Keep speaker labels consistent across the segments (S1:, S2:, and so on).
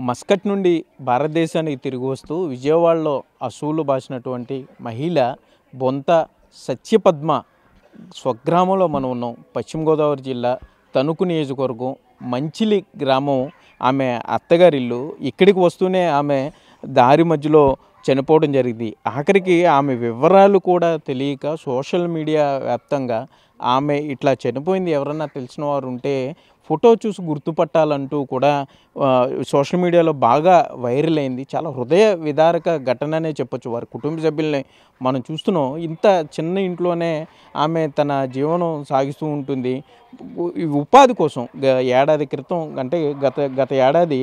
S1: Muscat నుండి భారతదేశానికి తిరిగి వస్తూ విజయవాడలో అసూలు బాసినటువంటి మహిళ బొంత సత్యపద్మ స్వగ్రామంలో మనం ఉన్నాం. పశ్చిమ గోదావరి జిల్లా తణుకు నియోజకవర్గం మంచిలి గ్రామం ఆమె అత్తగారిల్లు. ఇక్కడికి వస్తూనే ఆమె దారి మధ్యలో చనిపోవడం జరిగింది. ఆఖరికి ఆమె వివరాలు కూడా తెలియక సోషల్ మీడియా వ్యాప్తంగా ఆమె ఇట్లా చనిపోయింది ఎవరన్నా తెలిసిన వారు ఉంటే ఫోటో చూసి గుర్తుపట్టాలంటూ కూడా సోషల్ మీడియాలో బాగా వైరల్ అయింది. చాలా హృదయ విదారక ఘటననే చెప్పొచ్చు. వారి కుటుంబ సభ్యుల్ని మనం చూస్తున్నాం. ఇంత చిన్న ఇంట్లోనే ఆమె తన జీవనం సాగిస్తూ ఉంటుంది. ఉపాధి కోసం ఏడాది క్రితం అంటే గత ఏడాది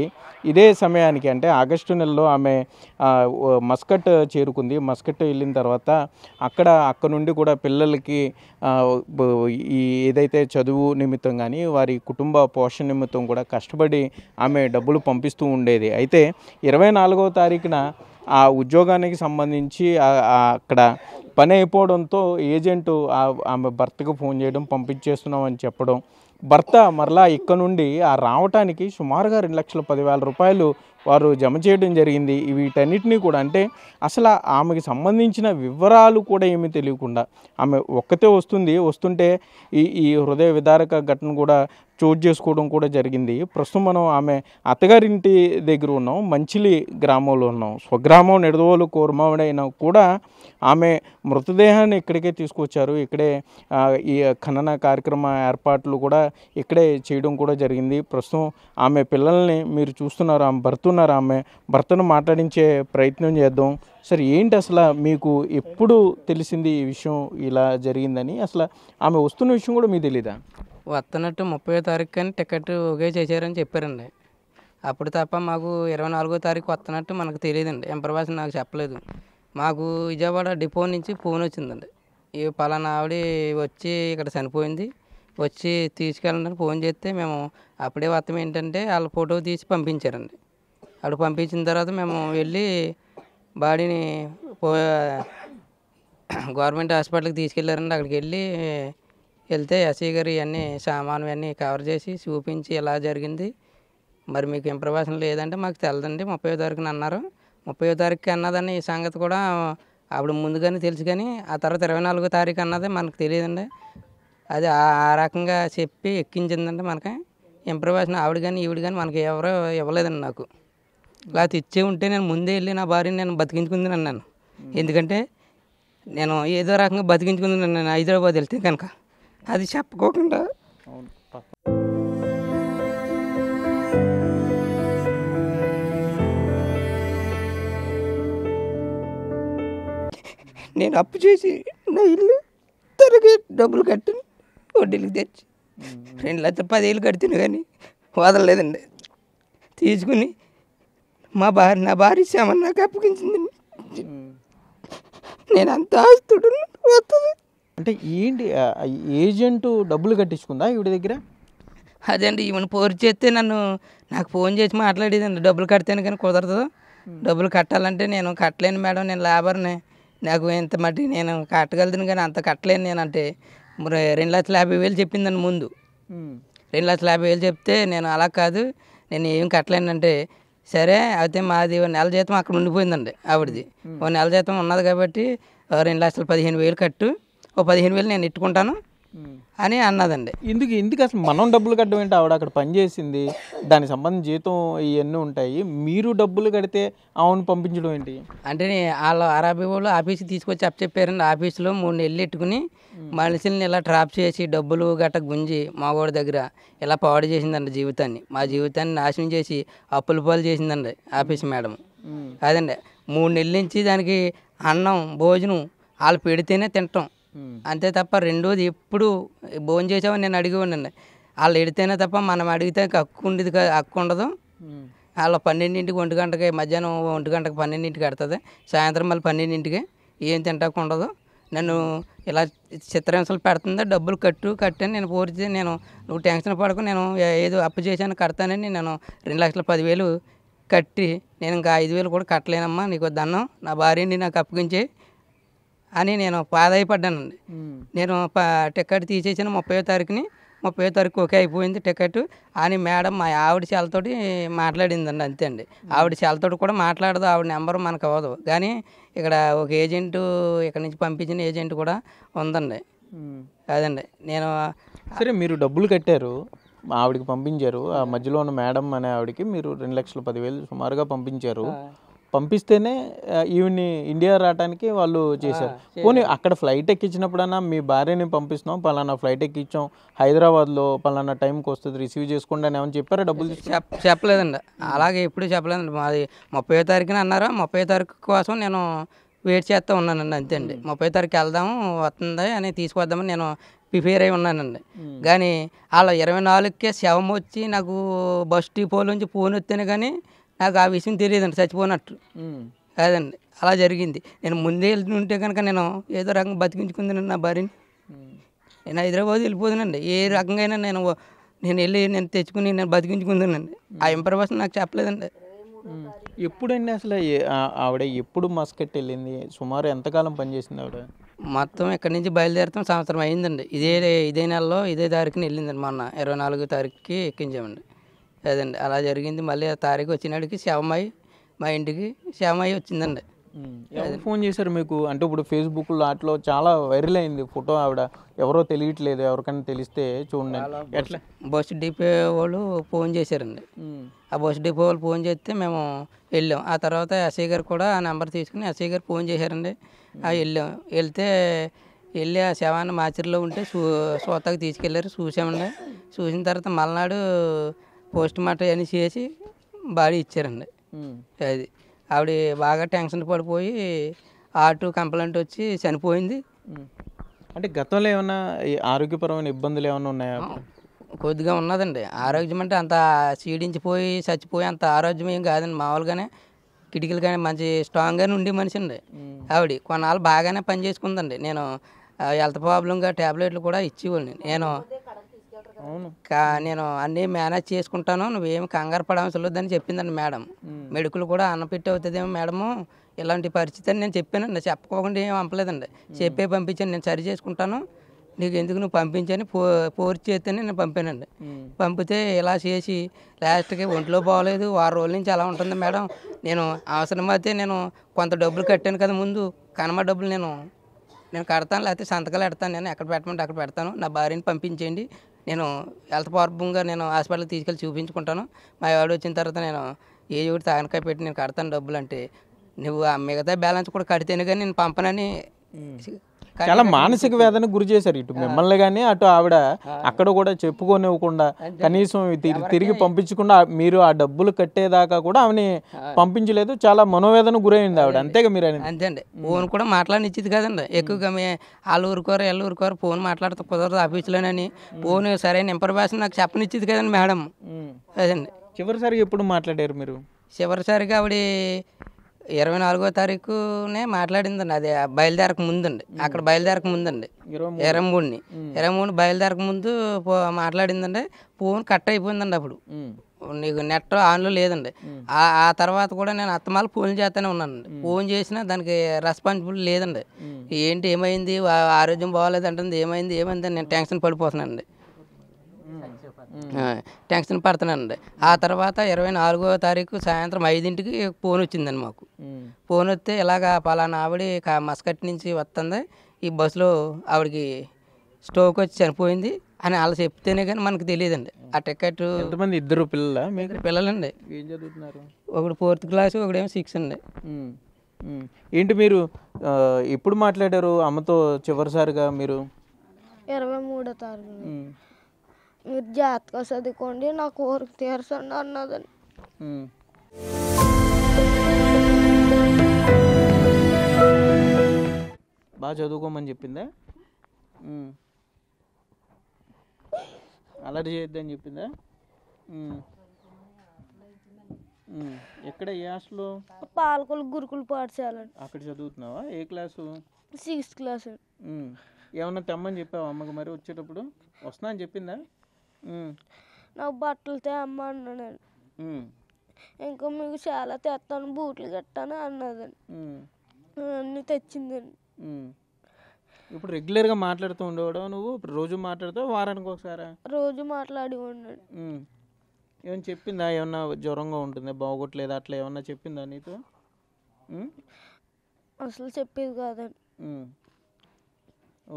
S1: ఇదే సమయానికి అంటే ఆగస్టు నెలలో ఆమె మస్కట్ చేరుకుంది. మస్కట్ వెళ్ళిన తర్వాత అక్కడ నుండి కూడా పిల్లలకి ఈ ఏదైతే చదువు నిమిత్తం కానీ వారి కుటుంబ పోషణ నిమిత్తం కూడా కష్టపడి ఆమె డబ్బులు పంపిస్తూ ఉండేది. అయితే 24వ తారీఖున ఆ ఉద్యోగానికి సంబంధించి అక్కడ పని అయిపోవడంతో ఏజెంటు ఆమె భర్తకు ఫోన్ చేయడం, పంపించేస్తున్నామని చెప్పడం, భర్త మరలా ఇక్కడ నుండి రావటానికి సుమారుగా 2,10,000 రూపాయలు వారు జమ చేయడం జరిగింది. వీటన్నిటినీ కూడా అంటే అసలు ఆమెకి సంబంధించిన వివరాలు కూడా ఏమీ తెలియకుండా ఆమె ఒక్కతే వస్తుంటే ఈ హృదయ విదారక ఘటన కూడా చోటు చేసుకోవడం కూడా జరిగింది. ప్రస్తుతం మనం ఆమె అత్తగారింటి దగ్గర ఉన్నాం. మంచిలి గ్రామంలో ఉన్నాం. స్వగ్రామం నిడదవోలు కోరమావిడైనా కూడా ఆమె మృతదేహాన్ని ఇక్కడికే తీసుకొచ్చారు. ఇక్కడే ఈ ఖనన కార్యక్రమ ఏర్పాట్లు కూడా ఇక్కడే చేయడం కూడా జరిగింది. ప్రస్తుతం ఆమె పిల్లల్ని మీరు చూస్తున్నారు. ఆమె భర్తను మాట్లాడించే ప్రయత్నం చేద్దాం. సరే, ఏంటి అసలు మీకు ఎప్పుడు తెలిసింది ఈ విషయం ఇలా జరిగిందని? అసలు ఆమె వస్తున్న విషయం కూడా మీకు తెలీదా?
S2: వస్తున్నట్టు 30వ తారీఖు కానీ టికెట్ ఓకే చేశారని చెప్పారండి. అప్పుడు తప్ప మాకు 24వ తారీఖు వస్తున్నట్టు మనకు తెలియదండి. ఇంప్రవేషన్ నాకు చెప్పలేదు. మాకు విజయవాడ డిపో నుంచి ఫోన్ వచ్చిందండి. ఈ పలానా ఆవిడ వచ్చి ఇక్కడ చనిపోయింది, వచ్చి తీసుకెళ్ళండి ఫోన్ చేస్తే మేము అప్పుడే వస్తాం. ఏంటంటే వాళ్ళ ఫోటో తీసి పంపించారండి. అక్కడ పంపించిన తర్వాత మేము వెళ్ళి బాడీని గవర్నమెంట్ హాస్పిటల్కి తీసుకెళ్ళారండి. అక్కడికి వెళ్తే ఎస్ఐ గారు ఇవన్నీ సామాను అన్నీ కవర్ చేసి చూపించి ఇలా జరిగింది, మరి మీకు ఇంప్రవేషన్ లేదంటే మాకు తెలదండి 30వ తారీఖున అన్నారు. 30వ తారీఖుకి అన్నదని ఈ సంగతి కూడా అప్పుడు ముందుగానే తెలుసు, కానీ ఆ తర్వాత 24వ తారీఖు అన్నది మనకు తెలియదండి. అది ఆ రకంగా చెప్పి ఎక్కించిందంటే మనకి ఇంప్రవేషన్ ఆవిడ కానీ ఈవిడ కానీ మనకి ఎవరో ఇవ్వలేదండి. నాకు ఇలా తెచ్చే ఉంటే నేను ముందే వెళ్ళి నా భార్యని నేను బతికించుకుంది అన్నాను. ఎందుకంటే నేను ఏదో రకంగా బతికించుకుంది నేను హైదరాబాద్ వెళ్తే కనుక అది చెప్పుకోకుండా నేను అప్పు చేసి నా ఇల్లు తనకి డబ్బులు కట్టాను, వడ్డీలకు తెచ్చి 2,10,000 కడుతున్నాను, కానీ వదలలేదండి. తీసుకుని నా భార్య శ్యామని నాకు అప్పగించిందండి. నేను అంత ఆస్తుడు వస్తుంది.
S1: అంటే ఏంటి ఏజెంటు డబ్బులు కట్టించుకుందా ఈవిడ దగ్గర?
S2: అదే అండి, ఈమెను పోరు చేస్తే నాకు ఫోన్ చేసి మాట్లాడేదండి. డబ్బులు కడితేనే కానీ కుదరదు, డబ్బులు కట్టాలంటే నేను కట్టలేను మేడం, నేను లేబర్ని, నాకు ఇంత మట్టి నేను కట్టగలుగుతాను కానీ అంత కట్టలేను నేను అంటే 2,50,000 చెప్పిందండి ముందు. 2,50,000 చెప్తే నేను అలా కాదు, నేను ఏం కట్టలేనంటే సరే అయితే మాది నెల జీతం అక్కడ ఉండిపోయిందండి. ఆవిడది నెల జీతం ఉన్నది కాబట్టి 2,15,000 కట్టు, 15,000 నేను ఇట్టుకుంటాను అని అన్నదండి.
S1: ఎందుకు అసలు మనం డబ్బులు కట్టడం ఏంటి? ఆవిడ అక్కడ పనిచేసింది, దానికి సంబంధించి జీతం ఇవన్నీ ఉంటాయి, మీరు డబ్బులు కడితే ఆవును పంపించడం ఏంటి?
S2: అంటే వాళ్ళు అరాబీ వాళ్ళు ఆఫీస్కి తీసుకొచ్చి చెప్పారండి. ఆఫీసులో 3 నెలలు ఎట్టుకుని మనుషుల్ని ఇలా ట్రాప్ చేసి డబ్బులు గట్ట గుంజి మాగోడి దగ్గర ఇలా పాడు చేసిందండి జీవితాన్ని. మా జీవితాన్ని నాశనం చేసి అప్పుల పాలు చేసిందండి ఆఫీస్ మేడం. అదండి 3 నెలల నుంచి దానికి అన్నం భోజనం వాళ్ళు పెడితేనే తింటాం, అంతే తప్ప రెండోది ఎప్పుడు భోజనం చేసామని నేను అడిగేవాడినండి. వాళ్ళు ఎడితేనే తప్ప మనం అడిగితే హక్కు ఉండదు. వాళ్ళు 12ంటికి 1 గంటకి మధ్యాహ్నం 1 గంటకి 12ంటికి కడుతుంది, సాయంత్రం మళ్ళీ 12ంటికి ఏం తింటాకు ఉండదు. నన్ను ఇలా చిత్రహింసలు పెడుతుందా, డబ్బులు కట్టని నేను పోరితే నువ్వు టెన్షన్ పడకు, నేను ఏదో అప్పు చేశాను కడతానని నేను 2,10,000 కట్టి నేను ఇంకా 5,000 కూడా కట్టలేనమ్మా, నీకు దండం, నా భార్యని నాకు అప్పగించే అని నేను పాదాయపడ్డానండి. నేను టికెట్ తీసేసాను 30వ తారీఖుని. 30వ తారీఖు ఓకే అయిపోయింది టికెట్ అని మేడం మా ఆవిడ చాలతోటి మాట్లాడిందండి. అంతే అండి. ఆవిడ చాలతోటి కూడా మాట్లాడదు, ఆవిడ నెంబర్ మనకు అవ్వదు. కానీ ఇక్కడ ఒక ఏజెంటు ఇక్కడ నుంచి పంపించిన ఏజెంట్ కూడా ఉందండి. అదండి నేను
S1: సరే, మీరు డబ్బులు కట్టారు, ఆవిడకి పంపించారు. ఆ మధ్యలో ఉన్న మేడం అనే ఆవిడకి మీరు 2,10,000 సుమారుగా పంపించారు. పంపిస్తేనే ఈవిని ఇండియా రావడానికి వాళ్ళు చేశారు. పోనీ అక్కడ ఫ్లైట్ ఎక్కించినప్పుడన్నా మీ భార్యని పంపిస్తున్నాం, పలానా ఫ్లైట్ ఎక్కించాం, హైదరాబాద్లో పలానా టైంకి వస్తుంది, రిసీవ్ చేసుకోండి అని ఏమైనా చెప్పారా? డబ్బులు
S2: చెప్పలేదండి. అలాగే ఎప్పుడు చెప్పలేదండి. మాది 30వ తారీఖున అన్నారు. 30వ తారీఖు కోసం నేను వెయిట్ చేస్తూ ఉన్నానండి. అంతే అండి. 30వ తారీఖు వెళ్దాము, వస్తుంది అని తీసుకొద్దామని నేను ప్రిపేర్ అయి ఉన్నానండి. కానీ అలా 24కే శవం వచ్చి నాకు బస్ డిపోలో నుంచి ఫోన్ వస్తేనే కానీ నాకు ఆ విషయం తెలియదండి, చచ్చిపోయినట్టు. అదండి అలా జరిగింది. నేను ముందే వెళ్తుంటే కనుక నేను ఏదో రకంగా బతికించుకుందానండి నా భార్యని. నేను హైదరాబాద్ వెళ్ళిపోదునండి. ఏ రకంగా నేను వెళ్ళి నేను తెచ్చుకుని నేను బతికించుకుందానండి. ఆ ఇన్ఫర్మేషన్ నాకు చెప్పలేదండి.
S1: ఎప్పుడండి అసలు ఆవిడ ఎప్పుడు మస్కట్ వెళ్ళింది? సుమారు ఎంతకాలం పనిచేసింది ఆవిడ?
S2: మొత్తం ఇక్కడి నుంచి బయలుదేరుతాం సంవత్సరం అయిందండి. ఇదే నెలలో ఇదే తారీఖున వెళ్ళిందండి. మొన్న 24వ తారీఖుకి ఎక్కించామండి. అదండి అలా జరిగింది. మళ్ళీ ఆ తారీఖు వచ్చినాడికి శవమై మా ఇంటికి శవమై వచ్చిందండి.
S1: ఎవరు ఫోన్ చేశారు మీకు? అంటే ఇప్పుడు ఫేస్బుక్లో వాటిలో చాలా వైరల్ అయింది ఫోటో, ఆవిడ ఎవరో తెలియట్లేదు, ఎవరికైనా తెలిస్తే చూడండి. ఎట్లా?
S2: బస్ డిపో వాళ్ళు ఫోన్ చేశారండి. ఆ బస్ డిపో వాళ్ళు ఫోన్ చేస్తే మేము వెళ్ళాం. ఆ తర్వాత ఎస్ఐ గారు కూడా ఆ నెంబర్ తీసుకుని ఎస్ఐ గారు ఫోన్ చేశారండి. వెళ్ళి ఆ శవాన్ని మాచిరిలో ఉంటే సోతకు తీసుకెళ్ళారు. చూసామండి. చూసిన తర్వాత మలనాడు పోస్ట్ మార్టం అని చేసి బాడీ ఇచ్చారండి. అది ఆవిడ బాగా టెన్షన్ పడిపోయి ఆటో కంప్లైంట్ వచ్చి చనిపోయింది.
S1: అంటే గతంలో ఏమన్నా ఆరోగ్యపరమైన ఇబ్బందులు ఏమైనా ఉన్నాయా?
S2: కొద్దిగా ఉన్నదండి. ఆరోగ్యం అంటే అంత క్షీణించిపోయి చచ్చిపోయి అంత ఆరోగ్యం ఏం కాదండి. మామూలుగానే కిటికీలు కానీ మంచి స్ట్రాంగ్గానే ఉండే మనిషి అండి ఆవిడ. కొన్నాళ్ళు బాగానే పని చేసుకుందండి. నేను హెల్త్ ప్రాబ్లంగా ట్యాబ్లెట్లు కూడా ఇచ్చేవాడిని. నేను అన్నీ మేనేజ్ చేసుకుంటాను, నువ్వేమి కంగారు పడవలసి లేదని చెప్పిందండి మేడం. మెడికల్ కూడా అన్నపెట్టి అవుతుందేమో మేడము ఇలాంటి పరిస్థితి అని నేను చెప్పానండి. చెప్పుకోకుండా ఏం పంపలేదండి. చెప్పే పంపించాను, నేను సరి చేసుకుంటాను, నీకు ఎందుకు నువ్వు పంపించని ఫోర్స్ చేస్తేనే నేను పంపానండి. పంపితే ఇలా చేసి లాస్ట్కి ఒంట్లో బాగోలేదు, 6 రోజుల నుంచి అలా ఉంటుంది మేడం. నేను అవసరమైతే నేను కొంత డబ్బులు కట్టాను కదా ముందు, కనమ డబ్బులు నేను కడతాను, లేకపోతే సంతకాలు పెడతాను, నేను ఎక్కడ పెట్టమంటే అక్కడ పెడతాను, నా భార్యని పంపించేయండి, నేను హెల్త్ ప్రాబ్లంగా నేను హాస్పిటల్కి తీసుకెళ్ళి చూపించుకుంటాను, మా ఆవిడ వచ్చిన తర్వాత నేను ఏ ఒకటి తాగనకాయ పెట్టి నేను కడతాను డబ్బులు అంటే, నువ్వు ఆ మిగతా బ్యాలెన్స్ కూడా కడితేనే కానీ నేను పంపనని
S1: చాలా మానసిక వేదనకు గురి చేశారు. ఇటు మిమ్మల్ని కానీ అటు ఆవిడ అక్కడ కూడా చెప్పుకోనివ్వకుండా, కనీసం తిరిగి పంపించకుండా మీరు ఆ డబ్బులు కట్టేదాకా కూడా ఆమెని పంపించలేదు. చాలా మనోవేదన గురైంది ఆవిడ. అంతేగా మీరు?
S2: అంతే అండి. ఫోన్ కూడా మాట్లాడనిచ్చేది కదండి. ఎక్కువగా వాళ్ళు ఊరుకోరు ఫోన్ మాట్లాడితే కుదరదు ఆఫీసులోనని ఫోన్ సరైన ఇన్ఫర్మేషన్ నాకు చెప్పనిచ్చేది కదండి మేడం. అదండి.
S1: చివరిసారిగా ఎప్పుడు మాట్లాడారు మీరు?
S2: చివరిసారిగా ఆవిడ 24వ తారీఖునే మాట్లాడిందండి. అది బయలుదేరక ముందండి. అక్కడ బయలుదేరక ముందండి, 23 బయలుదేరక ముందు మాట్లాడిందండి. ఫోన్ కట్ అయిపోయిందండి. అప్పుడు నీకు నెట్ ఆన్లో లేదండి. ఆ తర్వాత కూడా నేను అత్తమాల ఫోన్ చేస్తూనే ఉన్నానండి. ఫోన్ చేసినా దానికి రెస్పాన్సిబుల్ లేదండి. ఏంటి ఏమైంది, ఆరోగ్యం బాగోలేదు అంటుంది, ఏమైంది అని నేను టెన్షన్ పడిపోతున్నానండి. టెన్షన్ పడుతున్నానండి. ఆ తర్వాత 24వ తారీఖు సాయంత్రం 5ంటికి ఫోన్ వచ్చిందండి మాకు. ఫోన్ వస్తే ఇలాగా పలానా ఆవిడ మస్కట్ నుంచి వస్తుంది, ఈ బస్సులో ఆవిడకి స్ట్రోక్ వచ్చి చనిపోయింది అని వాళ్ళు చెప్తేనే కానీ మనకు తెలియదండి. ఆ టికెట్
S1: ఎంతమంది? 2 పిల్లలా?
S2: పిల్లలండి.
S1: ఏం చదువుతున్నారు?
S2: ఒకడు 4th క్లాసు, ఒకడేమో 6 అండి.
S1: ఏంటి మీరు ఎప్పుడు మాట్లాడారు అమ్మతో చివరిసారిగా? మీరు
S3: 23వ తారీఖు మీరు జాగ్రత్తగా చదువుకోండి, నా కోరిక తీర్చండి అన్నదండి.
S1: బాగా చదువుకోమని చెప్పిందా? అలర్జీ చేయొద్దని చెప్పిందా? ఎక్కడ? ఏ హాస్టల్లో?
S3: పాలకొల్లు గురుకుల పాఠశాల.
S1: అక్కడ చదువుతున్నావా? ఏ క్లాసు?
S3: 6th class.
S1: ఏమన్నా తెమ్మని చెప్పావా అమ్మకు మరి వచ్చేటప్పుడు? వస్తున్నా అని చెప్పిందా?
S3: నాకు బట్టలు తేమ్మ అన్నానండి. ఇంకా మీకు చాలా తెస్తాను, బూట్లు కట్టాను అన్నదండి. అన్నీ తెచ్చిందండి.
S1: ఇప్పుడు రెగ్యులర్గా మాట్లాడుతూ ఉండేవాడు నువ్వు? ఇప్పుడు రోజు మాట్లాడుతావు, వారానికి ఒకసారా?
S3: రోజు మాట్లాడి ఉన్నాడు.
S1: ఏమైనా చెప్పిందా? ఏమన్నా జ్వరంగా ఉంటుంది, బాగోట్లేదు అట్లా ఏమన్నా చెప్పిందా నీతో?
S3: అసలు చెప్పేది కాదండి.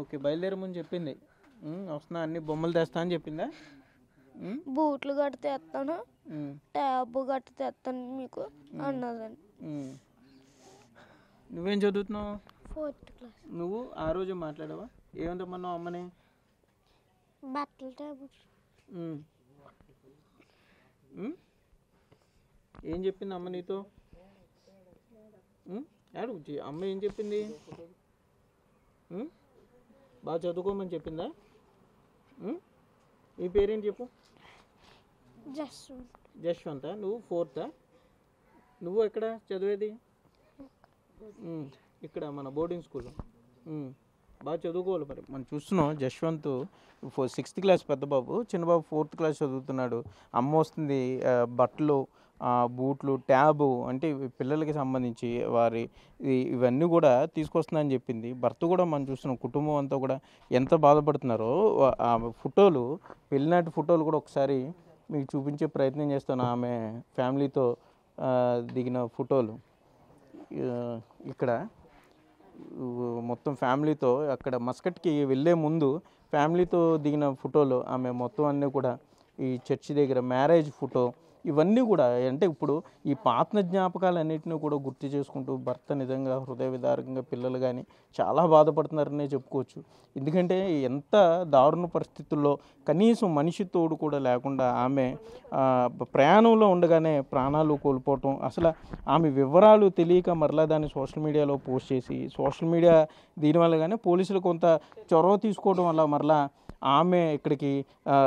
S1: ఓకే, బయలుదేరే ముందు చెప్పింది వస్తున్నా అన్ని బొమ్మలు తెస్తా అని చెప్పిందా?
S3: బూట్లు గట్ట తెస్తాను, ట్యాబ్ గట్ట తెస్తాను మీకు అన్నదండి.
S1: నువ్వేం చదువుతున్నావు?
S3: 4th class.
S1: నువ్వు ఆ రోజు మాట్లాడావా? ఏమంటామన్నావు అమ్మని?
S3: బట్టల ట్యాబ్.
S1: ఏం చెప్పింది అమ్మ నీతో? అమ్మ ఏం చెప్పింది? బాగా చదువుకోమని చెప్పిందా? నీ పేరేంటి చెప్పు? జశ్వంత. నువ్వు 4th? నువ్వు ఎక్కడ చదివేది? ఇక్కడ మన బోర్డింగ్ స్కూల్. బాగా చదువుకోవాలి. మరి మనం చూస్తున్నాం జశ్వంత్ 6th క్లాస్ పెద్ద బాబు, చిన్న బాబు 4th క్లాస్ చదువుతున్నాడు. అమ్మ వస్తుంది బట్టలు, బూట్లు, ట్యాబు అంటే పిల్లలకి సంబంధించి వారి ఇవన్నీ కూడా తీసుకొస్తుందని చెప్పింది. భర్త కూడా మనం చూస్తున్నాం, కుటుంబం అంతా కూడా ఎంత బాధపడుతున్నారో. ఆ ఫోటోలు, పెళ్ళినాటి ఫోటోలు కూడా ఒకసారి మీకు చూపించే ప్రయత్నం చేస్తాను. ఆమె ఫ్యామిలీతో దిగిన ఫోటోలు ఇక్కడ మొత్తం ఫ్యామిలీతో అక్కడ మస్కట్కి వెళ్ళే ముందు ఫ్యామిలీతో దిగిన ఫోటోలు ఆమె మొత్తం అన్నీ కూడా ఈ చర్చి దగ్గర మ్యారేజ్ ఫోటో ఇవన్నీ కూడా అంటే ఇప్పుడు ఈ పాత జ్ఞాపకాలన్నింటినీ కూడా గుర్తు చేసుకుంటూ భర్త నిజంగా హృదయ విదారకంగా పిల్లలు కానీ చాలా బాధపడుతున్నారనే చెప్పుకోవచ్చు. ఎందుకంటే ఎంత దారుణ పరిస్థితుల్లో కనీసం మనిషి తోడు కూడా లేకుండా ఆమె ప్రయాణంలో ఉండగానే ప్రాణాలు కోల్పోవటం, అసలు ఆమె వివరాలు తెలియక మరలా దాన్ని సోషల్ మీడియాలో పోస్ట్ చేసి సోషల్ మీడియా దీనివల్ల కానీ పోలీసులు కొంత చొరవ తీసుకోవడం వల్ల మరలా ఆమె ఇక్కడికి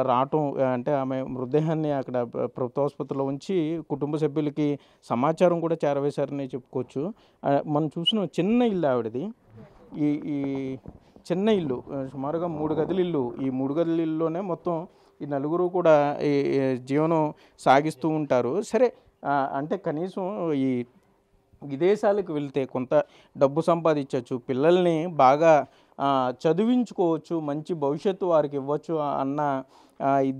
S1: రావటం, అంటే ఆమె మృతదేహాన్ని అక్కడ ప్రభుత్వ ఆసుపత్రిలో ఉంచి కుటుంబ సభ్యులకి సమాచారం కూడా చేరవేశారని చెప్పుకోవచ్చు. మనం చూసిన చిన్న ఇల్లు ఆవిడది. ఈ చిన్న ఇల్లు సుమారుగా 3 గదుల ఇల్లు. ఈ 3 గదుల ఇల్లులోనే మొత్తం ఈ నలుగురు కూడా ఈ జీవనం సాగిస్తూ ఉంటారు. సరే, అంటే కనీసం ఈ విదేశాలకు వెళ్తే కొంత డబ్బు సంపాదించవచ్చు, పిల్లల్ని బాగా చదివించుకోవచ్చు, మంచి భవిష్యత్తు వారికి ఇవ్వచ్చు అన్న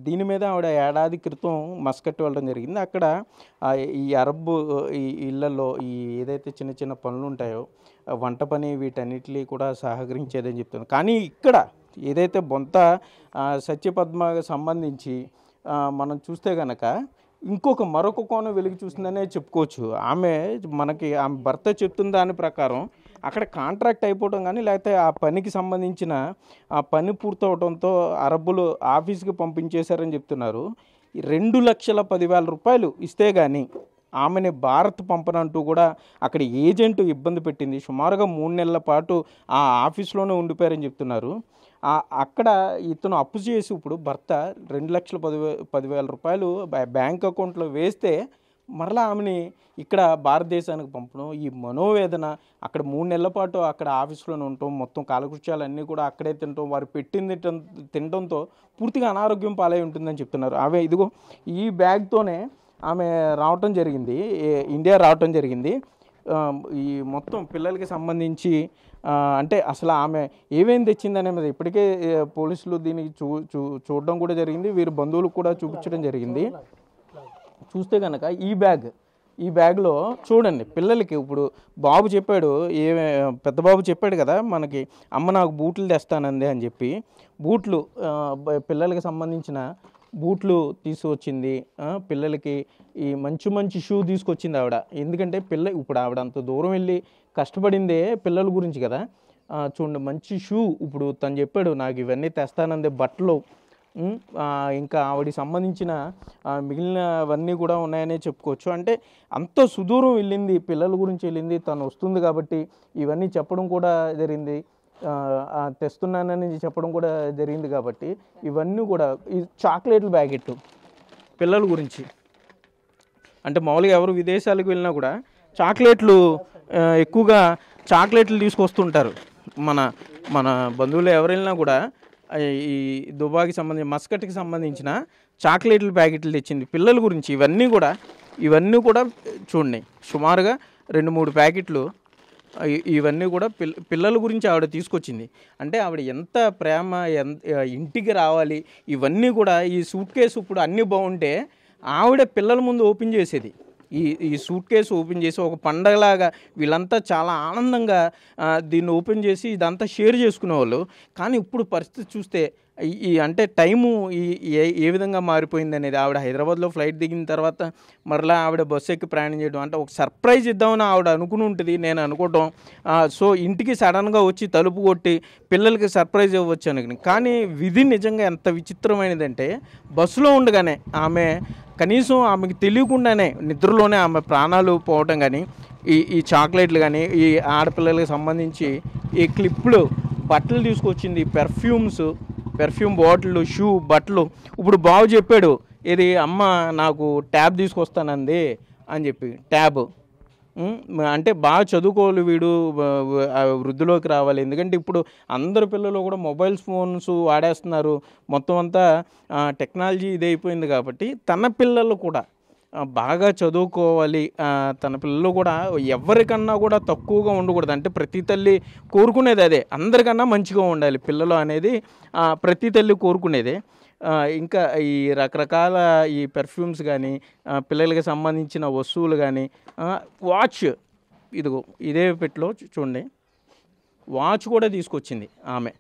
S1: దీని మీద ఆవిడ ఏడాది క్రితం మస్కట్ వెళ్ళడం జరిగింది. అక్కడ ఈ అరబ్ ఈ ఇళ్లలో ఈ ఏదైతే చిన్న చిన్న పనులు ఉంటాయో వంట పని వీటన్నిటిని కూడా సహకరించేదని చెప్తాను. కానీ ఇక్కడ ఏదైతే బొంత సత్యపద్మకు సంబంధించి మనం చూస్తే కనుక మరొక కోణం వెలిగి చూసిందనే చెప్పుకోవచ్చు. ఆమె భర్త చెప్తున్న దాని ప్రకారం అక్కడ కాంట్రాక్ట్ అయిపోవడం కానీ లేకపోతే ఆ పనికి సంబంధించిన ఆ పని పూర్తవడంతో అరబ్బులు ఆఫీస్కి పంపించేశారని చెప్తున్నారు. 2,10,000 రూపాయలు ఇస్తే కానీ ఆమెని భారత్ పంపనంటూ కూడా అక్కడ ఏజెంట్ ఇబ్బంది పెట్టింది. సుమారుగా 3 నెలల పాటు ఆ ఆఫీస్లోనే ఉండిపోయారని చెప్తున్నారు. అక్కడ ఇతను అప్పు చేసి ఇప్పుడు భర్త 2,10,000 రూపాయలు బ్యాంక్ అకౌంట్లో వేస్తే మరలా ఆమెని ఇక్కడ భారతదేశానికి పంపడం, ఈ మనోవేదన, అక్కడ 3 నెలల పాటు అక్కడ ఆఫీస్లోనే ఉండటం, మొత్తం కాలకృత్యాలన్నీ కూడా అక్కడే తినటం, వారు పెట్టింది తినడంతో పూర్తిగా అనారోగ్యం పాలై ఉంటుందని చెప్తున్నారు. ఇదిగో ఈ బ్యాగ్తోనే ఆమె రావటం జరిగింది, ఇండియా రావటం జరిగింది. ఈ మొత్తం పిల్లలకి సంబంధించి అంటే అసలు ఆమె ఏమేమి తెచ్చిందనే మీద ఇప్పటికే పోలీసులు దీనికి చూడడం కూడా జరిగింది, వీరి బంధువులకు కూడా చూపించడం జరిగింది. చూస్తే కనుక ఈ బ్యాగ్లో చూడండి పిల్లలకి ఇప్పుడు బాబు చెప్పాడు, పెద్ద బాబు చెప్పాడు కదా మనకి, అమ్మ నాకు బూట్లు తెస్తానంది అని చెప్పి, బూట్లు పిల్లలకి సంబంధించిన బూట్లు తీసుకొచ్చింది. పిల్లలకి ఈ మంచి షూ తీసుకొచ్చింది ఆవిడ. ఎందుకంటే ఇప్పుడు ఆవిడ అంత దూరం వెళ్ళి కష్టపడిందే పిల్లల గురించి కదా. చూడండి మంచి షూ, ఇప్పుడు తను చెప్పాడు నాకు ఇవన్నీ తెస్తానందే బట్టలు, ఇంకా ఆవిడకి సంబంధించిన మిగిలినవన్నీ కూడా ఉన్నాయనే చెప్పుకోవచ్చు. అంటే అంత సుదూరం వెళ్ళింది, పిల్లల గురించి వెళ్ళింది, తను వస్తుంది కాబట్టి ఇవన్నీ చెప్పడం కూడా జరిగింది, తెస్తున్నానని చెప్పడం కూడా జరిగింది. కాబట్టి ఇవన్నీ కూడా ఈ చాక్లెట్ల ప్యాకెట్ పిల్లల గురించి, అంటే మామూలుగా ఎవరు విదేశాలకు వెళ్ళినా కూడా చాక్లెట్లు ఎక్కువగా చాక్లెట్లు తీసుకొస్తుంటారు. మన బంధువులు ఎవరు వెళ్ళినా కూడా ఈ దుబాయ్కి సంబంధించి మస్కట్కి సంబంధించిన చాక్లెట్ల ప్యాకెట్లు తెచ్చింది పిల్లల గురించి. ఇవన్నీ కూడా చూడండి సుమారుగా 2-3 ప్యాకెట్లు ఇవన్నీ కూడా పిల్లల గురించి ఆవిడ తీసుకొచ్చింది. అంటే ఆవిడ ఎంత ప్రేమ, ఇంటికి రావాలి, ఇవన్నీ కూడా ఈ సూట్ కేసు ఇప్పుడు అన్నీ బాగుంటే ఆవిడ పిల్లల ముందు ఓపెన్ చేసేది. ఈ సూట్ కేసు ఓపెన్ చేసి ఒక పండగలాగా వీళ్ళంతా చాలా ఆనందంగా దీన్ని ఓపెన్ చేసి ఇదంతా షేర్ చేసుకునేవాళ్ళు. కానీ ఇప్పుడు పరిస్థితి చూస్తే అంటే టైము ఏ విధంగా మారిపోయింది అనేది, ఆవిడ హైదరాబాద్లో ఫ్లైట్ దిగిన తర్వాత మరలా ఆవిడ బస్సు ఎక్కి ప్రయాణం చేయడం, అంటే ఒక సర్ప్రైజ్ ఇద్దామని ఆవిడ అనుకుని ఉంటుంది, నేను అనుకోవటం. సో ఇంటికి సడన్గా వచ్చి తలుపు కొట్టి పిల్లలకి సర్ప్రైజ్ ఇవ్వచ్చు అనుకుని. కానీ విధి నిజంగా ఎంత విచిత్రమైనదంటే బస్సులో ఉండగానే ఆమె కనీసం ఆమెకి తెలియకుండానే నిద్రలోనే ఆమె ప్రాణాలు పోవటం కానీ, ఈ చాక్లెట్లు కానీ, ఈ ఆడపిల్లలకి సంబంధించి ఈ క్లిప్లు, బట్టలు తీసుకొచ్చింది, పెర్ఫ్యూమ్ బాటిళ్ళు, షూ, బట్టలు. ఇప్పుడు బావ చెప్పాడు, ఇది అమ్మ నాకు ట్యాబ్ తీసుకొస్తానంది అని చెప్పి. ట్యాబ్ అంటే బాగా చదువుకోవాలి వీడు, వృద్ధిలోకి రావాలి. ఎందుకంటే ఇప్పుడు అందరు పిల్లలు కూడా మొబైల్స్ ఫోన్స్ వాడేస్తున్నారు, మొత్తం అంతా టెక్నాలజీ ఇదైపోయింది. కాబట్టి తన పిల్లలు కూడా బాగా చదువుకోవాలి, తన పిల్లలు కూడా ఎవరికన్నా కూడా తక్కువగా ఉండకూడదు. అంటే ప్రతి తల్లి కోరుకునేది అదే, అందరికన్నా మంచిగా ఉండాలి పిల్లలు అనేది ప్రతి తల్లి కోరుకునేదే. ఇంకా ఈ రకరకాల ఈ పెర్ఫ్యూమ్స్ కానీ, పిల్లలకి సంబంధించిన వస్తువులు కానీ, వాచ్, ఇదిగో ఇదే పెట్టిలో చూడండి, వాచ్ కూడా తీసుకొచ్చింది ఆమె.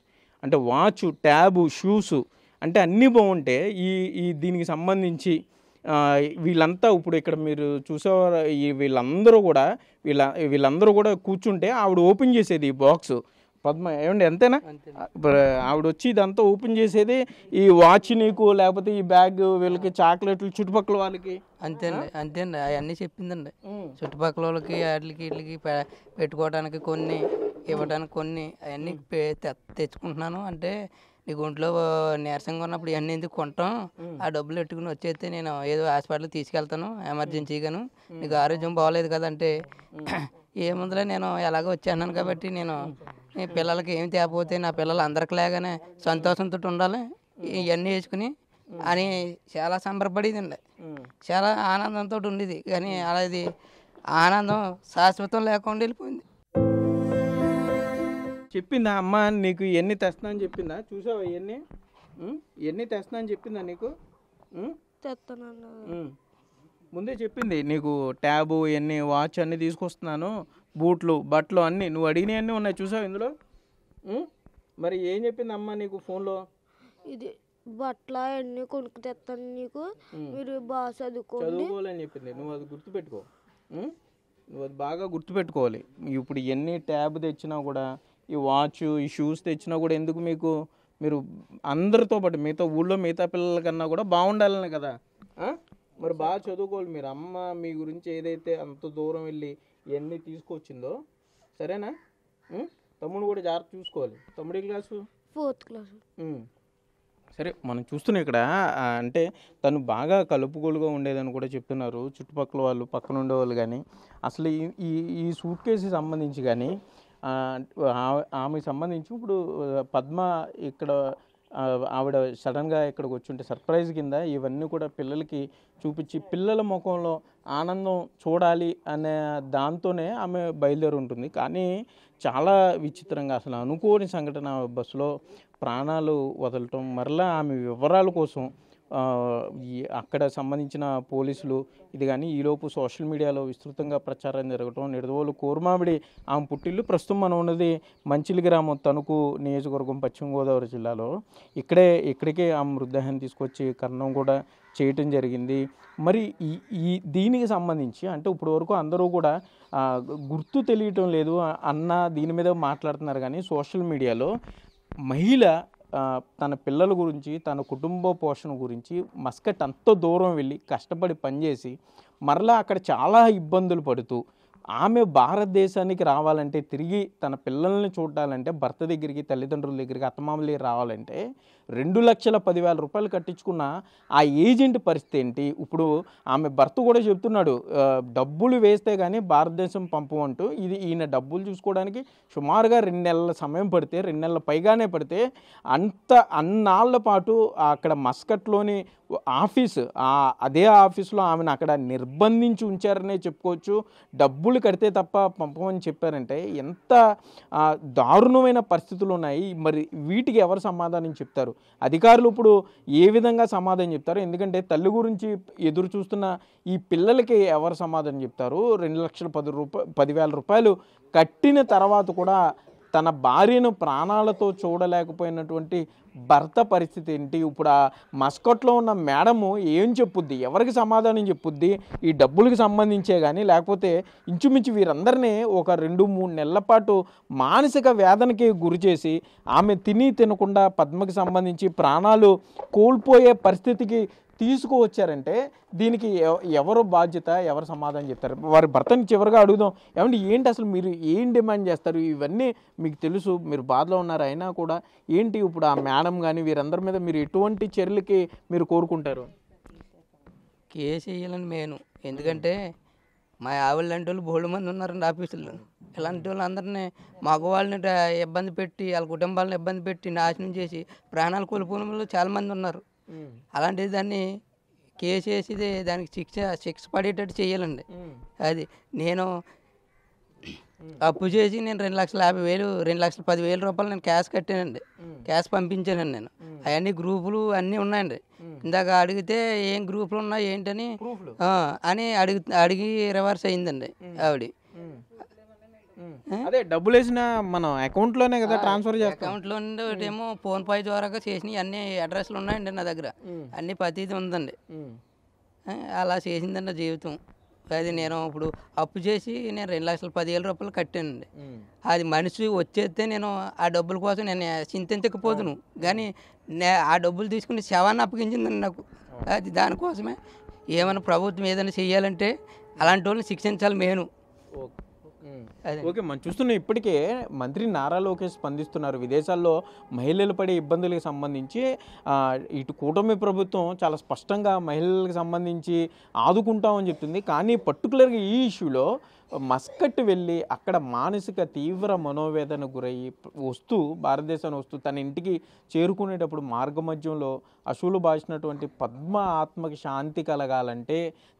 S1: అంటే వాచ్, ట్యాబు, షూస్, అంటే అన్నీ బాగుంటే ఈ దీనికి సంబంధించి వీళ్ళంతా ఇప్పుడు ఇక్కడ మీరు చూసేవారు, వీళ్ళందరూ కూడా కూర్చుంటే ఆవిడ ఓపెన్ చేసేది ఈ బాక్స్. పద్మ ఏమండి అంతేనా? ఆవిడ వచ్చి ఇదంతా ఓపెన్ చేసేది, ఈ వాచ్ నీకు, లేకపోతే ఈ బ్యాగ్ వీళ్ళకి, చాక్లెట్లు చుట్టుపక్కల వాళ్ళకి.
S2: అంతేండి అవన్నీ చెప్పిందండి. చుట్టుపక్కల వాళ్ళకి వీటికి పెట్టుకోవడానికి కొన్ని, ఇవ్వడానికి కొన్ని, అవన్నీ తెచ్చుకుంటున్నాను. అంటే నీకు ఒంట్లో నీరసంగా ఉన్నప్పుడు ఇవన్నీ ఎందుకు కొంటాం, ఆ డబ్బులు పెట్టుకుని వచ్చేస్తే నేను ఏదో హాస్పిటల్కి తీసుకెళ్తాను ఎమర్జెన్సీగాను, నీకు ఆరోగ్యం బాగోలేదు కదంటే ఏముందిలే, నేను ఎలాగో వచ్చాను కాబట్టి నేను పిల్లలకి ఏమి తేకపోతే నా పిల్లలు అందరికి లేగానే సంతోషంతో ఉండాలి, ఇవన్నీ వేసుకుని అని చాలా సంబరపడేదండి. చాలా ఆనందంతో ఉండేది. కానీ అలాది ఆనందం శాశ్వతం లేకుండా వెళ్ళిపోయింది.
S1: చెప్పిందా అమ్మ నీకు ఇవన్నీ తెస్తున్నా అని చెప్పిందా? చూసావా ఇవన్నీ తెస్తున్నా అని చెప్పిందా నీకు? ముందే చెప్పింది నీకు ట్యాబు, ఇవన్నీ, వాచ్ అన్నీ తీసుకొస్తున్నాను, బూట్లు, బట్టలు అన్నీ నువ్వు అడిగినవన్నీ ఉన్నాయి. చూసావు ఇందులో? మరి ఏం చెప్పింది అమ్మ నీకు ఫోన్లో?
S3: ఇది బట్టలు అవన్నీ కొనుక్కు తెస్తాను నీకు, మీరు బాగా
S1: చదువుకోవాలని చెప్పింది. నువ్వు అది గుర్తుపెట్టుకో, నువ్వు అది బాగా గుర్తుపెట్టుకోవాలి. ఇప్పుడు ఎన్ని ట్యాబ్ తెచ్చినా కూడా, ఈ వాచ్, ఈ షూస్ తెచ్చినా కూడా ఎందుకు మీరు అందరితో పాటు మిగతా పిల్లల కన్నా కూడా బాగుండాలని కదా. మరి బాగా చదువుకోవాలి మీరు. అమ్మ మీ గురించి ఏదైతే అంత దూరం వెళ్ళి ఇవన్నీ తీసుకొచ్చిందో, సరేనా? తమ్ముడు కూడా జాగ్రత్త చూసుకోవాలి. తమ్ముడు ఏ క్లాసు?
S3: 4th class.
S1: సరే, మనం చూస్తున్నాం ఇక్కడ అంటే తను బాగా కలుపుగోలుగా ఉండేదని కూడా చెప్తున్నారు చుట్టుపక్కల వాళ్ళు, పక్కన ఉండేవాళ్ళు. కానీ అసలు ఈ సూట్ కేసుకి సంబంధించి కానీ, ఆమెకు సంబంధించి ఇప్పుడు పద్మ ఇక్కడ ఆవిడ సడన్గా ఇక్కడికి వచ్చి ఉంటే సర్ప్రైజ్ కింద ఇవన్నీ కూడా పిల్లలకి చూపించి, పిల్లల ముఖంలో ఆనందం చూడాలి అనే దాంతోనే ఆమె బయలుదేరి ఉంటుంది. కానీ చాలా విచిత్రంగా, అసలు అనుకోని సంఘటన, బస్సులో ప్రాణాలు వదలటం. మరలా ఆమె వివరాల కోసం అక్కడ సంబంధించిన పోలీసులు ఇది కానీ, ఈలోపు సోషల్ మీడియాలో విస్తృతంగా ప్రచారం జరగటం. నిడదవోలు కోరమామిడి ఆమె పుట్టిల్లు. ప్రస్తుతం మనం ఉన్నది మంచిలి గ్రామం, తణుకు నియోజకవర్గం, పశ్చిమ గోదావరి జిల్లాలో. ఇక్కడికే ఆమె మృతదేహాన్ని తీసుకొచ్చి ఖననం కూడా చేయటం జరిగింది. మరి దీనికి సంబంధించి అంటే ఇప్పటి వరకు అందరూ కూడా గుర్తు తెలియటం లేదు అన్న దీని మీద మాట్లాడుతున్నారు. కానీ సోషల్ మీడియాలో మహిళ తన పిల్లల గురించి, తన కుటుంబ పోషణ గురించి మస్కట్ అంత దూరం వెళ్ళి కష్టపడి పనిచేసి మరలా అక్కడ చాలా ఇబ్బందులు పడుతూ ఆమె భారతదేశానికి రావాలంటే, తిరిగి తన పిల్లల్ని చూడాలంటే, భర్త దగ్గరికి, తల్లిదండ్రుల దగ్గరికి, అత్తమామల దగ్గరికి రావాలంటే 2,10,000 రూపాయలు కట్టించుకున్న ఆ ఏజెంట్ పరిస్థితి ఏంటి? ఇప్పుడు ఆమె భర్త కూడా చెప్తున్నాడు, డబ్బులు వేస్తే కానీ భారతదేశం పంపమంటూ. ఈయన డబ్బులు చూసుకోవడానికి సుమారుగా 2 నెలల సమయం పడితే, 2 నెలల పైగానే పడితే, అన్నాళ్ల పాటు అక్కడ మస్కట్లోని ఆఫీస్ అదే ఆఫీస్లో ఆమెను అక్కడ నిర్బంధించి ఉంచారనే చెప్పుకోవచ్చు. డబ్బులు కడితే తప్ప పంపమని చెప్పారంటే ఎంత దారుణమైన పరిస్థితులు ఉన్నాయి. మరి వీటికి ఎవరు సమాధానం చెప్తారు? అధికారులు ఇప్పుడు ఏ విధంగా సమాధానం చెప్తారు? ఎందుకంటే తల్లి గురించి ఎదురు చూస్తున్న ఈ పిల్లలకి ఎవరు సమాధానం చెప్తారు? 2,10,000 రూపాయలు కట్టిన తర్వాత కూడా తన భార్యను ప్రాణాలతో చూడలేకపోయినటువంటి భర్త పరిస్థితి ఏంటి? ఇప్పుడు ఆ మస్కట్లో ఉన్న మేడము ఏం చెప్పుద్ది? ఎవరికి సమాధానం చెప్పుద్ది? ఈ డబ్బులకు సంబంధించే కానీ లేకపోతే ఇంచుమించు వీరందరినీ ఒక 2-3 నెలల పాటు మానసిక వేదనకి గురి చేసి ఆమె తినకుండా పద్మకి సంబంధించి ప్రాణాలు కోల్పోయే పరిస్థితికి తీసుకువచ్చారంటే దీనికి ఎవరు బాధ్యత? ఎవరు సమాధానం చెప్తారు? వారి భర్తని చివరిగా అడుగుదాం. ఏమంటే ఏంటి అసలు మీరు ఏం డిమాండ్ చేస్తారు? ఇవన్నీ మీకు తెలుసు, మీరు బాధలో ఉన్నారు, అయినా కూడా ఏంటి ఇప్పుడు ఆ మేడం కానీ వీరందరి మీద మీరు ఎటువంటి చర్యలకి మీరు కోరుకుంటారు?
S2: కేసు వేయాలని మెయిన్. ఎందుకంటే మా ఆవిడ లాంటి వాళ్ళు బోల్డ్ మంది ఉన్నారండి ఆఫీసుల్లో. ఇలాంటి వాళ్ళు అందరినీ మగవాళ్ళని ఇబ్బంది పెట్టి వాళ్ళ కుటుంబాలను ఇబ్బంది పెట్టి నాశనం చేసి ప్రాణాలు కోల్పోయిన వాళ్ళు చాలామంది ఉన్నారు. అలాంటిది దాన్ని కేసు వేసి దానికి శిక్ష పడేటట్టు చేయాలండి. అది నేను అప్పు చేసి నేను 2,50,000 2,10,000 రూపాయలు నేను క్యాష్ కట్టానండి. క్యాష్ పంపించానండి నేను. అవన్నీ గ్రూపులు అన్నీ ఉన్నాయండి. ఇందాక అడిగితే ఏం గ్రూపులు ఉన్నాయి ఏంటని అని అడిగి రివర్స్ అయిందండి ఆవిడ.
S1: అదే డబ్బులు వేసిన మనం అకౌంట్లోనే కదా ట్రాన్స్ఫర్ చేస్తాం.
S2: అకౌంట్లో నుండి ఒకటేమో ఫోన్ పే ద్వారాగా చేసినవి అన్ని అడ్రస్లు ఉన్నాయండి నా దగ్గర. అన్ని ప్రతిదీ ఉందండి. అలా చేసిందండి నా జీవితం. అది నేను ఇప్పుడు అప్పు చేసి నేను 2,10,000 రూపాయలు కట్టానండి. అది మనిషి వచ్చేస్తే నేను ఆ డబ్బుల కోసం నేను చింతించకపోదును, కానీ ఆ డబ్బులు తీసుకుని శవాన్ని అప్పగించిందండి నాకు. అది దానికోసమే ఏమైనా ప్రభుత్వం ఏదైనా చెయ్యాలంటే అలాంటి వాళ్ళని శిక్షించాలి మెయిన్.
S1: ఓకే, మనం చూస్తున్నాం ఇప్పటికే మంత్రి నారా లోకేష్ స్పందిస్తున్నారు. విదేశాల్లో మహిళలు పడే ఇబ్బందులకు సంబంధించి ఇటు కూటమి ప్రభుత్వం చాలా స్పష్టంగా మహిళలకు సంబంధించి ఆదుకుంటామని చెప్తుంది. కానీ పర్టికులర్గా ఈ ఇష్యూలో మస్కట్ వెళ్ళి అక్కడ మానసిక తీవ్ర మనోవేదన గురయ్యి భారతదేశాన్ని వస్తూ తన ఇంటికి చేరుకునేటప్పుడు మార్గమధ్యంలో అశువులు బాసినటువంటి పద్మ ఆత్మకి శాంతి కలగాలంటే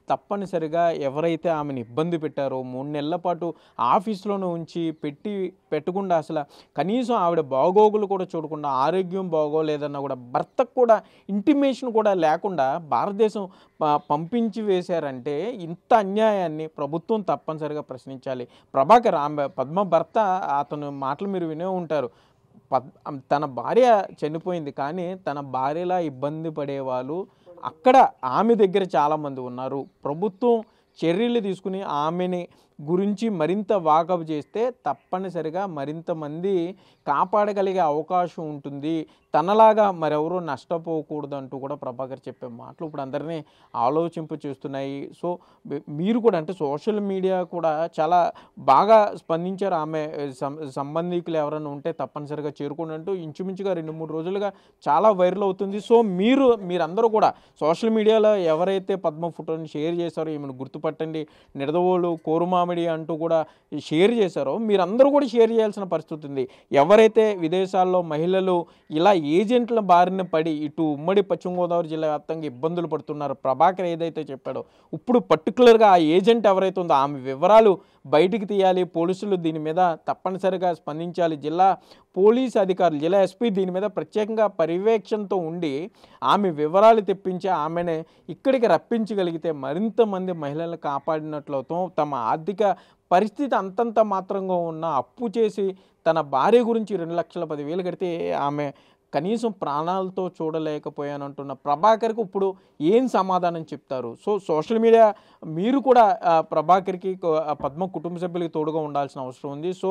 S1: తప్పనిసరిగా ఎవరైతే ఆమెను ఇబ్బంది పెట్టారో 3 నెలల పాటు ఆఫీస్లోనే ఉంచి పెట్టకుండా అసలు కనీసం ఆవిడ బాగోగులు కూడా చూడకుండా ఆరోగ్యం బాగోలేదన్నా కూడా భర్తకు కూడా ఇంటిమేషన్ కూడా లేకుండా భారతదేశం పంపించి వేశారంటే ఇంత అన్యాయాన్ని ప్రభుత్వం తప్పనిసరిగా ప్రశ్నించాలి. ప్రభాకర్ పద్మ భర్త అతను మాటలు మీరు వినే ఉంటారు. తన భార్య చనిపోయింది, కానీ తన భార్యలా ఇబ్బంది పడేవాళ్ళు అక్కడ ఆమె దగ్గర చాలామంది ఉన్నారు. ప్రభుత్వం చర్యలు తీసుకుని ఆమెని గురించి మరింత వాకప్ చేస్తే తప్పనిసరిగా మరింత మంది కాపాడగలిగే అవకాశం ఉంటుంది. తనలాగా మరెవరూ నష్టపోకూడదు అంటూ కూడా ప్రభాకర్ చెప్పే మాటలు ఇప్పుడు అందరినీ ఆలోచింప చేస్తున్నాయి. సో మీరు కూడా అంటే సోషల్ మీడియా కూడా చాలా బాగా స్పందించారు. ఆమె సంబంధికులు ఎవరైనా ఉంటే తప్పనిసరిగా చేరుకోండి అంటూ ఇంచుమించుగా 2-3 రోజులుగా చాలా వైరల్ అవుతుంది. సో మీరందరూ కూడా సోషల్ మీడియాలో ఎవరైతే పద్మ ఫోటోని షేర్ చేశారో ఈమెను గుర్తుపట్టండి, నిడదవోలు కోరుమామిడి అంటూ కూడా షేర్ చేశారో మీరందరూ కూడా షేర్ చేయాల్సిన పరిస్థితి ఉంది. ఎవరైతే విదేశాల్లో మహిళలు ఇలా ఏజెంట్ల బారిన పడి ఇటు ఉమ్మడి పశ్చిమ గోదావరి జిల్లా వ్యాప్తంగా ఇబ్బందులు పడుతున్నారో ప్రభాకర్ ఏదైతే చెప్పాడో ఇప్పుడు పర్టికులర్గా ఆ ఏజెంట్ ఎవరైతే ఉందో ఆమె వివరాలు బయటికి తీయాలి. పోలీసులు దీని మీద తప్పనిసరిగా స్పందించాలి. జిల్లా పోలీస్ అధికారులు, జిల్లా ఎస్పీ దీని మీద ప్రత్యేకంగా పర్యవేక్షణతో ఉండి ఆమె వివరాలు తెప్పించి ఆమెను ఇక్కడికి రప్పించగలిగితే మరింత మంది మహిళలను కాపాడినట్లవుతాం. తమ ఆర్థిక పరిస్థితి అంతంత మాత్రంగా ఉన్న అప్పు చేసి తన భార్య గురించి 2,10,000 కడితే ఆమె కనీసం ప్రాణాలతో చూడలేకపోయానంటున్న ప్రభాకర్కి ఇప్పుడు ఏం సమాధానం చెప్తారు? సో సోషల్ మీడియా మీరు కూడా ప్రభాకర్కి పద్మ కుటుంబ సభ్యులకి తోడుగా ఉండాల్సిన అవసరం ఉంది. సో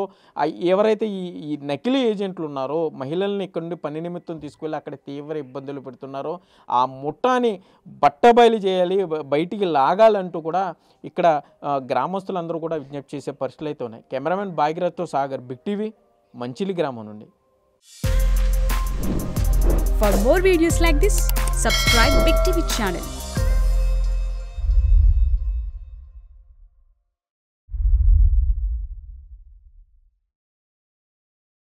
S1: ఎవరైతే ఈ నకిలీ ఏజెంట్లు ఉన్నారో మహిళల్ని ఇక్కడ నుండి పని నిమిత్తం తీసుకువెళ్ళి అక్కడ తీవ్ర ఇబ్బందులు పెడుతున్నారో ఆ ముఠాని బట్టబయలు చేయాలి, బయటికి లాగాలంటూ కూడా ఇక్కడ గ్రామస్తులందరూ కూడా విజ్ఞప్తి చేసే పరిస్థితులు అయితే ఉన్నాయి. Cameraman భాగీరథ్తో Sagar, big TV, Manchili గ్రామం నుండి.
S4: For more videos like this, subscribe Big TV channel.